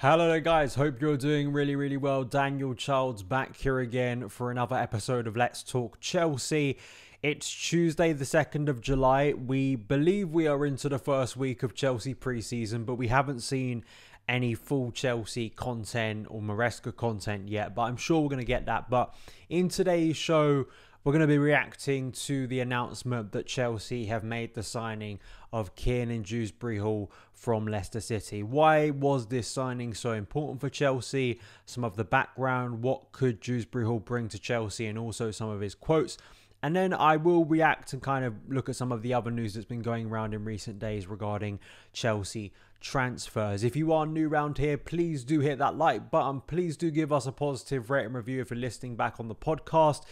Hello there guys, hope you're doing really well. Daniel Childs back here again for another episode of Let's Talk Chelsea. It's Tuesday the 2nd of July. We believe we are into the first week of Chelsea pre-season, but we haven't seen any full Chelsea content or Maresca content yet, but I'm sure we're going to get that. But in today's show, we're going to be reacting to the announcement that Chelsea have made the signing of Kiernan Dewsbury-Hall from Leicester City. Why was this signing so important for Chelsea? Some of the background, what could Dewsbury-Hall bring to Chelsea, and also some of his quotes. And then I will react and kind of look at some of the other news that's been going around in recent days regarding Chelsea transfers. If you are new around here, please do hit that like button. Please do give us a positive rate and review if you're listening back on the podcast.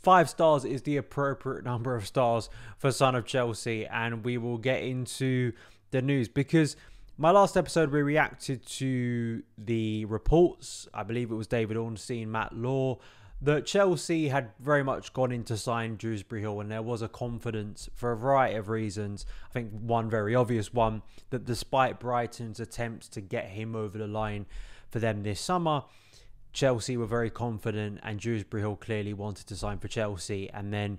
5 stars is the appropriate number of stars for Son of Chelsea, and we will get into the news because my last episode we reacted to the reports. I believe it was David Ornstein, Matt Law, that Chelsea had very much gone in to sign Dewsbury-Hall, and there was a confidence for a variety of reasons. I think one very obvious one, that despite Brighton's attempts to get him over the line for them this summer, Chelsea were very confident, and Dewsbury-Hall clearly wanted to sign for Chelsea. And then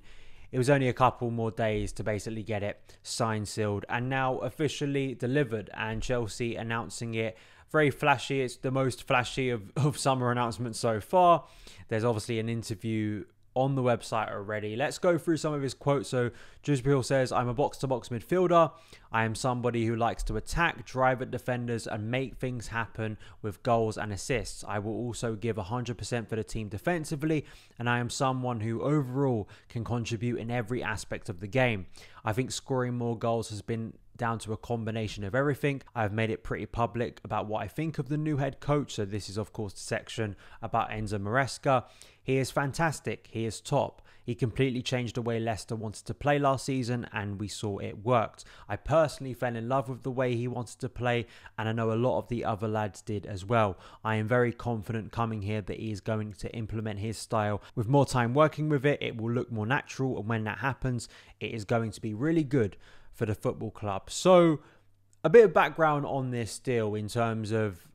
it was only a couple more days to basically get it signed, sealed, and now officially delivered. And Chelsea announcing it very flashy. It's the most flashy of summer announcements so far. There's obviously an interview on the website already. Let's go through some of his quotes. So Dewsbury-Hall says, "I'm a box-to-box midfielder. I am somebody who likes to attack, drive at defenders and make things happen with goals and assists. I will also give 100% for the team defensively, and I am someone who overall can contribute in every aspect of the game. I think scoring more goals has been down to a combination of everything. I've made it pretty public about what I think of the new head coach." So this is of course the section about Enzo Maresca. "He is fantastic. He is top. He completely changed the way Leicester wanted to play last season, and we saw it worked. I personally fell in love with the way he wanted to play, and I know a lot of the other lads did as well. I am very confident coming here that he is going to implement his style. With more time working with it, it will look more natural, and when that happens, it is going to be really good for the football club." So a bit of background on this deal in terms of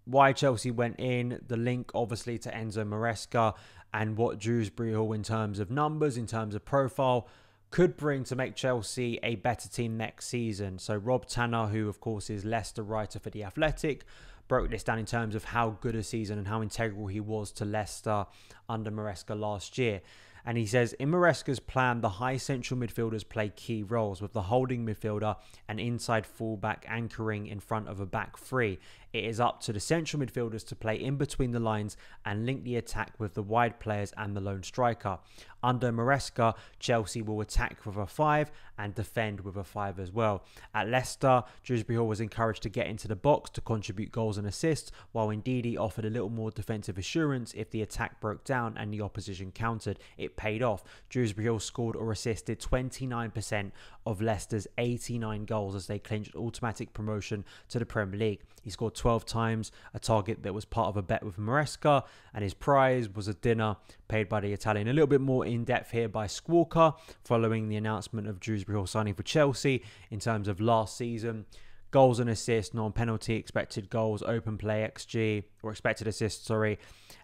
why Chelsea went in, the link obviously to Enzo Maresca, and what Dewsbury-Hall in terms of numbers, in terms of profile, could bring to make Chelsea a better team next season. So Rob Tanner, who of course is Leicester writer for The Athletic, broke this down in terms of how good a season and how integral he was to Leicester under Maresca last year. And he says, "In Maresca's plan, the high central midfielders play key roles, with the holding midfielder and inside fullback anchoring in front of a back three. It is up to the central midfielders to play in between the lines and link the attack with the wide players and the lone striker. Under Maresca, Chelsea will attack with a 5 and defend with a 5 as well. At Leicester, Dewsbury-Hall was encouraged to get into the box to contribute goals and assists, while Ndidi offered a little more defensive assurance if the attack broke down and the opposition countered. It paid off. Dewsbury-Hall scored or assisted 29% of Leicester's 89 goals as they clinched automatic promotion to the Premier League. He scored 12 times, a target that was part of a bet with Maresca, and his prize was a dinner paid by the Italian. A little bit more in depth here by Squawka following the announcement of Dewsbury-Hall signing for Chelsea in terms of last season. Goals and assists, non-penalty, expected goals, open play, XG, or expected assists, sorry.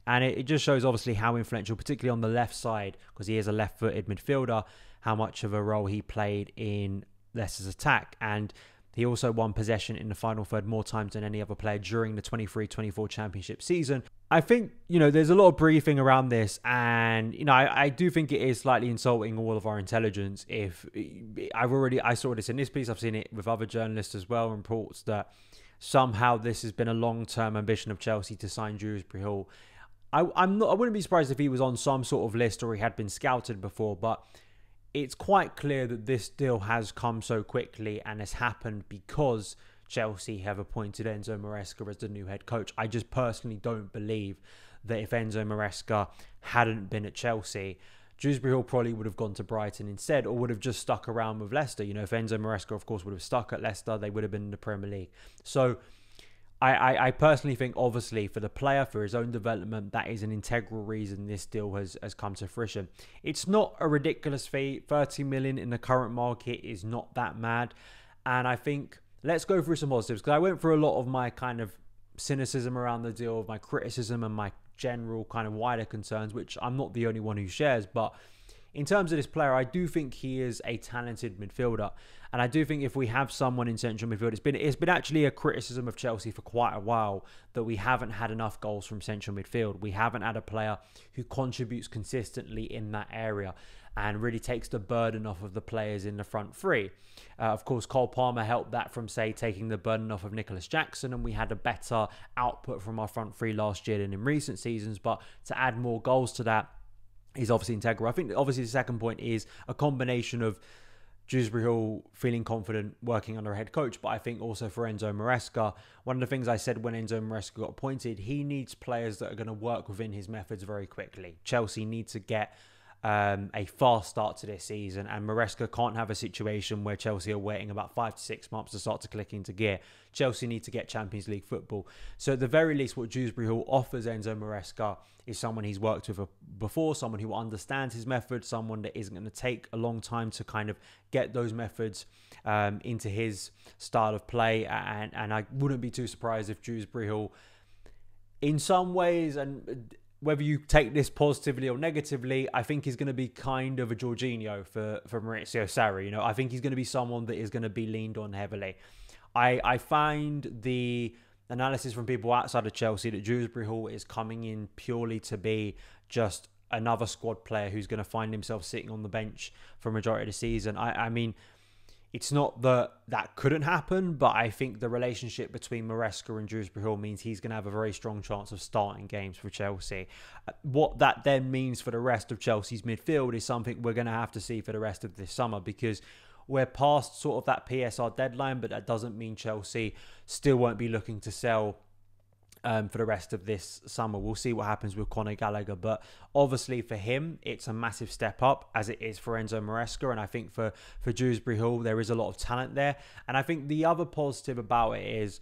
And it just shows obviously how influential, particularly on the left side, because he is a left-footed midfielder, how much of a role he played in Leicester's attack. And he also won possession in the final third more times than any other player during the 23-24 championship season. I think, there's a lot of briefing around this, and, I do think it is slightly insulting all of our intelligence. If I saw this in this piece, I've seen it with other journalists as well, reports that somehow this has been a long-term ambition of Chelsea to sign Dewsbury-Hall. I wouldn't be surprised if he was on some sort of list or he had been scouted before, but it's quite clear that this deal has come so quickly and has happened because Chelsea have appointed Enzo Maresca as the new head coach. I just personally don't believe that if Enzo Maresca hadn't been at Chelsea, Dewsbury-Hall probably would have gone to Brighton instead, or would have just stuck around with Leicester. If Enzo Maresca, of course, would have stuck at Leicester, they would have been in the Premier League. So I personally think, obviously, for the player, for his own development, that is an integral reason this deal has come to fruition. It's not a ridiculous fee. 30 million in the current market is not that mad. And I think, let's go through some positives, because I went through a lot of my kind of cynicism around the deal, my criticism and my general kind of wider concerns, which I'm not the only one who shares, but in terms of this player, I do think he is a talented midfielder. And I do think if we have someone in central midfield, it's been actually a criticism of Chelsea for quite a while that we haven't had enough goals from central midfield. We haven't had a player who contributes consistently in that area and really takes the burden off of the players in the front three. Of course, Cole Palmer helped that from, say, taking the burden off of Nicholas Jackson, and we had a better output from our front three last year than in recent seasons. But to add more goals to that is obviously integral. I think obviously the second point is a combination of Dewsbury-Hall feeling confident working under a head coach, but I think also for Enzo Maresca, one of the things I said when Enzo Maresca got appointed, he needs players that are going to work within his methods very quickly. Chelsea need to get a fast start to this season, and Maresca can't have a situation where Chelsea are waiting about 5 to 6 months to start to click into gear. Chelsea need to get Champions League football. So at the very least, what Dewsbury-Hall offers Enzo Maresca is someone he's worked with before, someone who understands his methods, someone that isn't going to take a long time to kind of get those methods into his style of play. And I wouldn't be too surprised if Dewsbury-Hall, in some ways, and whether you take this positively or negatively, I think he's going to be kind of a Jorginho for Maurizio Sarri. You know, I think he's going to be someone that is going to be leaned on heavily. I find the analysis from people outside of Chelsea that Dewsbury-Hall is coming in purely to be just another squad player who's going to find himself sitting on the bench for a majority of the season. I mean, it's not that couldn't happen, but I think the relationship between Maresca and Dewsbury-Hall means he's going to have a very strong chance of starting games for Chelsea. What that then means for the rest of Chelsea's midfield is something we're going to have to see for the rest of this summer, because we're past sort of that PSR deadline, but that doesn't mean Chelsea still won't be looking to sell for the rest of this summer. We'll see what happens with Conor Gallagher, but obviously for him it's a massive step up, as it is for Enzo Maresca, and I think for Dewsbury-Hall there is a lot of talent there. And I think the other positive about it is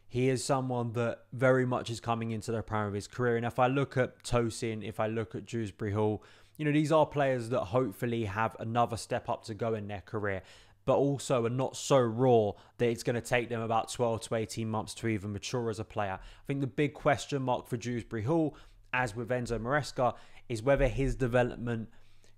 he is someone that very much is coming into the prime of his career. And if I look at Tosin, if I look at Dewsbury-Hall, you know, these are players that hopefully have another step up to go in their career, but also are not so raw that it's going to take them about 12 to 18 months to even mature as a player. I think the big question mark for Dewsbury-Hall, as with Enzo Maresca, is whether his development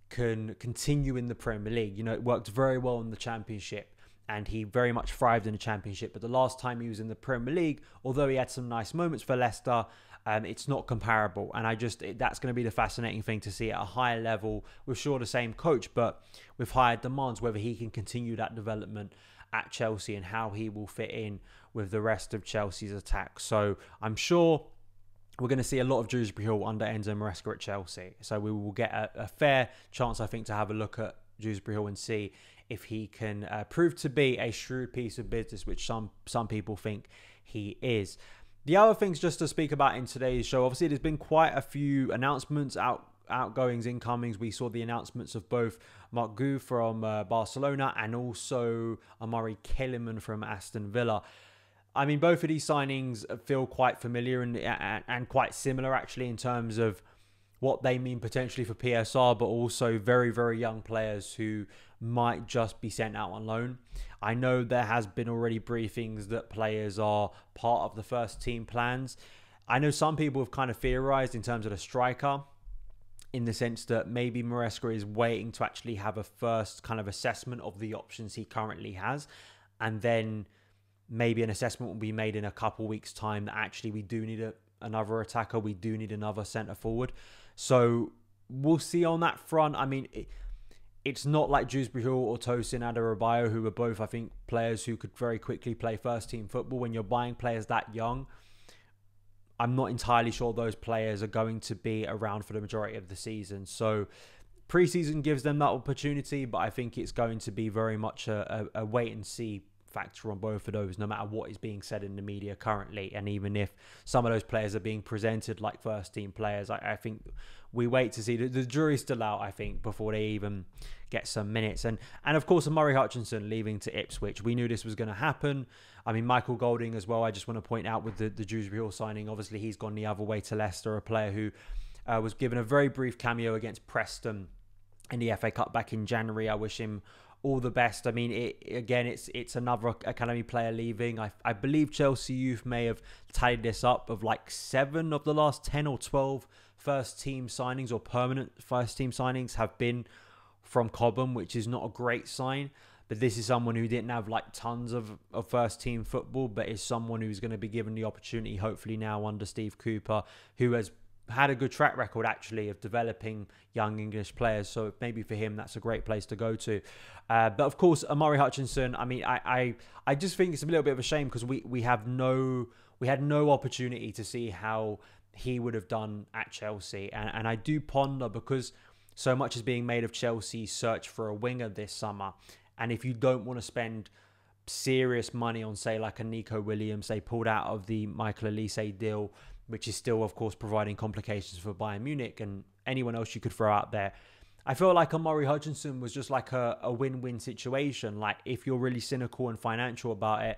can continue in the Premier League. You know, it worked very well in the Championship, and he very much thrived in the Championship. But the last time he was in the Premier League, although he had some nice moments for Leicester, it's not comparable. And that's going to be the fascinating thing to see at a higher level with sure the same coach, but with higher demands, whether he can continue that development at Chelsea and how he will fit in with the rest of Chelsea's attack. So I'm sure we're going to see a lot of Dewsbury-Hall under Enzo Maresca at Chelsea. So we will get a fair chance, I think, to have a look at Dewsbury-Hall and see if he can prove to be a shrewd piece of business, which some people think he is. The other things just to speak about in today's show, obviously there's been quite a few announcements, outgoings, incomings. We saw the announcements of both Marc Guéhi from Barcelona and also Omari Hutchinson from Aston Villa. I mean, both of these signings feel quite familiar and quite similar actually in terms of what they mean potentially for PSR, but also very, very young players who might just be sent out on loan. I know there has been already briefings that players are part of the first team plans. I know some people have kind of theorized in terms of the striker, in the sense that maybe Maresca is waiting to actually have a first kind of assessment of the options he currently has, and then maybe an assessment will be made in a couple weeks' time that actually we do need another attacker, we do need another centre forward. So we'll see on that front. I mean, it's not like Dewsbury-Hall or Tosin Adarabioyo, who are both, I think, players who could very quickly play first-team football. When you're buying players that young, I'm not entirely sure those players are going to be around for the majority of the season. So pre-season gives them that opportunity, but I think it's going to be very much a wait-and-see factor on both of those, no matter what is being said in the media currently. And even if some of those players are being presented like first team players, I think we wait to see. The jury's still out, I think, before they even get some minutes. And of course, Omari Hutchinson leaving to Ipswich. We knew this was going to happen. I mean, Michael Golding as well, I just want to point out with the Dewsbury-Hall signing, obviously he's gone the other way to Leicester, a player who was given a very brief cameo against Preston in the FA Cup back in January. I wish him all the best. I mean, it's another academy player leaving. I believe Chelsea Youth may have tallied this up of like 7 of the last 10 or 12 first team signings or permanent first team signings have been from Cobham, which is not a great sign. But this is someone who didn't have like tons of first team football, but is someone who's going to be given the opportunity, hopefully now under Steve Cooper, who has had a good track record actually of developing young English players. So maybe for him, that's a great place to go to. But of course, Omari Hutchinson, I mean, I just think it's a little bit of a shame because we had no opportunity to see how he would have done at Chelsea. And I do ponder, because so much is being made of Chelsea's search for a winger this summer. And if you don't want to spend serious money on, say, like a Nico Williams, they pulled out of the Michael Elise deal, which is still, of course, providing complications for Bayern Munich and anyone else you could throw out there. I feel like Omari Hutchinson was just like a win-win situation. Like, if you're really cynical and financial about it,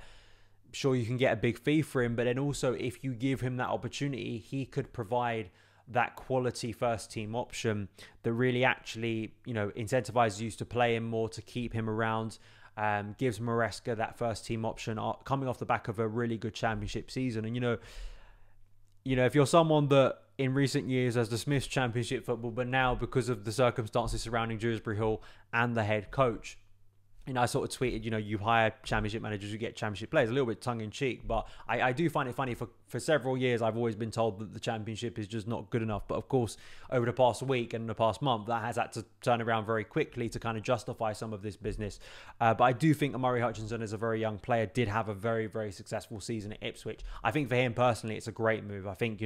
sure, you can get a big fee for him. But then also, if you give him that opportunity, he could provide that quality first team option that really actually, incentivizes you to play him more, to keep him around, gives Maresca that first team option coming off the back of a really good championship season. And, if you're someone that in recent years has dismissed championship football, but now because of the circumstances surrounding Dewsbury-Hall and the head coach, I sort of tweeted, you hire championship managers, you get championship players, a little bit tongue-in-cheek. But I do find it funny, for several years, I've always been told that the championship is just not good enough. But of course, over the past week and the past month, that has had to turn around very quickly to kind of justify some of this business. But I do think Omari Hutchinson, as a very young player, did have a very, very successful season at Ipswich. I think for him personally, it's a great move. I think,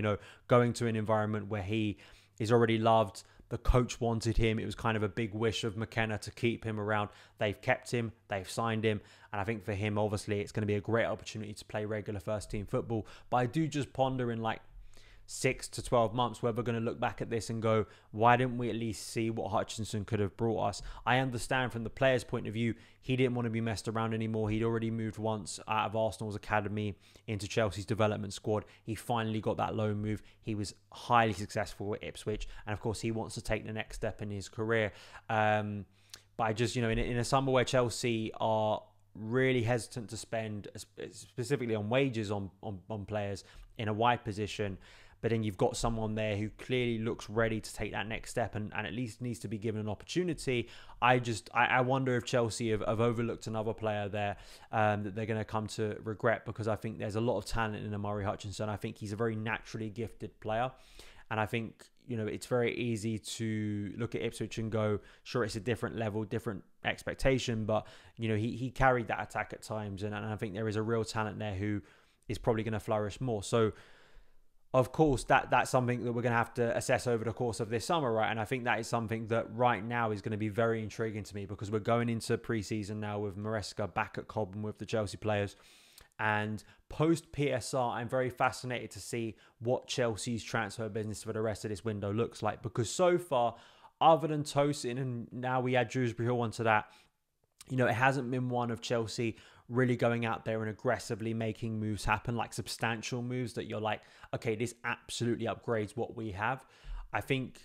going to an environment where he is already loved, the coach wanted him. It was kind of a big wish of McKenna to keep him around. They've kept him. They've signed him. And I think for him, obviously, it's going to be a great opportunity to play regular first team football. But I do just ponder in like 6 to 12 months where we're going to look back at this and go, why didn't we at least see what Hutchinson could have brought us? I understand from the player's point of view, he didn't want to be messed around anymore. He'd already moved once out of Arsenal's academy into Chelsea's development squad. He finally got that loan move. He was highly successful at Ipswich. And of course, he wants to take the next step in his career. But I just, in a summer where Chelsea are really hesitant to spend, specifically on wages on players in a wide position, but then you've got someone there who clearly looks ready to take that next step and at least needs to be given an opportunity. I wonder if Chelsea have overlooked another player there that they're going to come to regret, because I think there's a lot of talent in Omari Hutchinson. I think he's a very naturally gifted player. And I think, it's very easy to look at Ipswich and go, sure, it's a different level, different expectation. But, he carried that attack at times. And I think there is a real talent there who is probably going to flourish more. So, of course, that's something that we're going to have to assess over the course of this summer, right? And I think that is something that right now is going to be very intriguing to me, because we're going into pre-season now with Maresca back at Cobham with the Chelsea players. And post-PSR, I'm very fascinated to see what Chelsea's transfer business for the rest of this window looks like. Because so far, other than Tosin, and now we add Dewsbury-Hall onto that, it hasn't been one of Chelsea really going out there and aggressively making moves happen, like substantial moves that you're like, okay, this absolutely upgrades what we have. I think,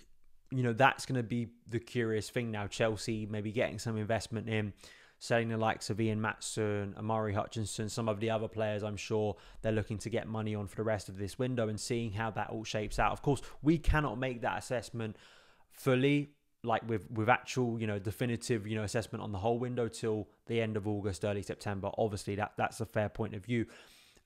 that's going to be the curious thing now. Chelsea maybe getting some investment in, selling the likes of Ian Matson, Omari Hutchinson, some of the other players I'm sure they're looking to get money on for the rest of this window, and seeing how that all shapes out. Of course, we cannot make that assessment fully, like with actual, definitive, assessment on the whole window till the end of August, early September. Obviously, that's a fair point of view.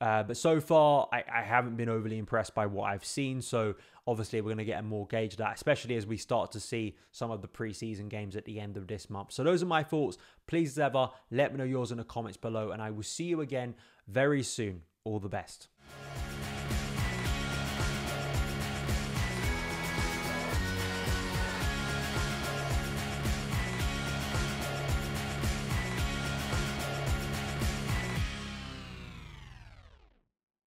But so far, I haven't been overly impressed by what I've seen. So obviously, we're going to get a more gauge of that, especially as we start to see some of the pre-season games at the end of this month. So those are my thoughts. Please, as ever, let me know yours in the comments below, and I will see you again very soon. All the best.